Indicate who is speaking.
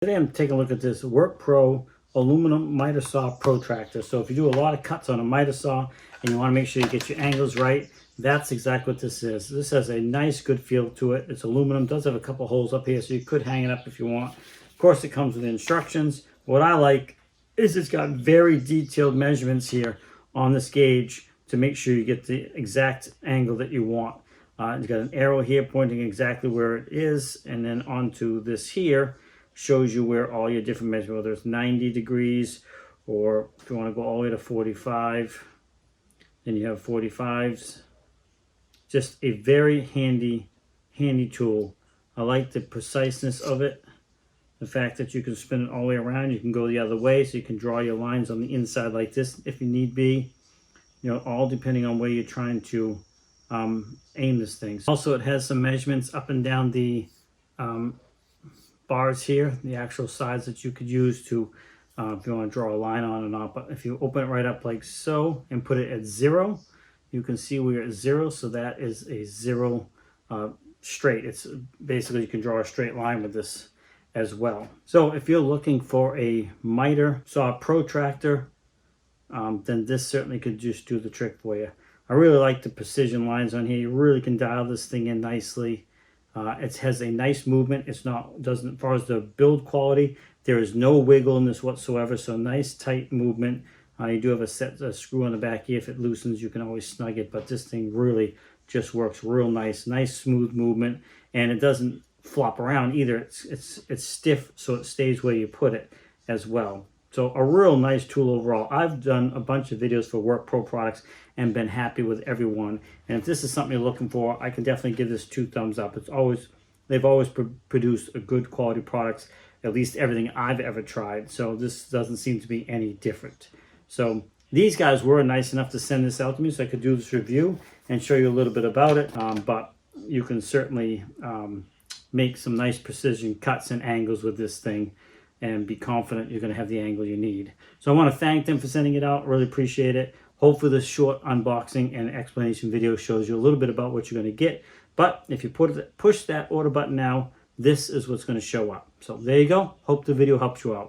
Speaker 1: Today I'm taking a look at this WORKPRO aluminum miter saw protractor. So if you do a lot of cuts on a miter saw and you want to make sure you get your angles right, that's exactly what this is. This has a nice good feel to it. It's aluminum, does have a couple holes up here so you could hang it up if you want. Of course it comes with instructions. What I like is it's got very detailed measurements here on this gauge to make sure you get the exact angle that you want. It's got an arrow here pointing exactly where it is, and then onto this here shows you where all your different measurements, whether it's 90 degrees or if you want to go all the way to 45, then you have 45s. Just a very handy tool. I like the preciseness of it, the fact that you can spin it all the way around. You can go the other way, so you can draw your lines on the inside like this if you need be, you know, all depending on where you're trying to aim this thing. Also, it has some measurements up and down the bars here, the actual sides that you could use to if you want to draw a line on or not. But if you open it right up like so and put it at 0, you can see we're at 0, so that is a 0 straight. It's basically, you can draw a straight line with this as well. So if you're looking for a Miter Saw Protractor, then this certainly could just do the trick for you. I really like the precision lines on here. You really can dial this thing in nicely. It has a nice movement. It's not, doesn't, as far as the build quality, there is no wiggle in this whatsoever. So nice tight movement. You do have a screw on the back here. If it loosens, you can always snug it. But this thing really just works real nice. Nice smooth movement, and it doesn't flop around either. It's stiff, so it stays where you put it as well. So a real nice tool overall. I've done a bunch of videos for WORKPRO products and been happy with every one. And if this is something you're looking for, I can definitely give this 2 thumbs up. They've always produced a good quality products, at least everything I've ever tried. So this doesn't seem to be any different. So these guys were nice enough to send this out to me so I could do this review and show you a little bit about it. But you can certainly make some nice precision cuts and angles with this thing and be confident you're going to have the angle you need. So I want to thank them for sending it out. Really appreciate it. Hopefully this short unboxing and explanation video shows you a little bit about what you're going to get. But if you push that order button now, this is what's going to show up. So there you go. Hope the video helps you out.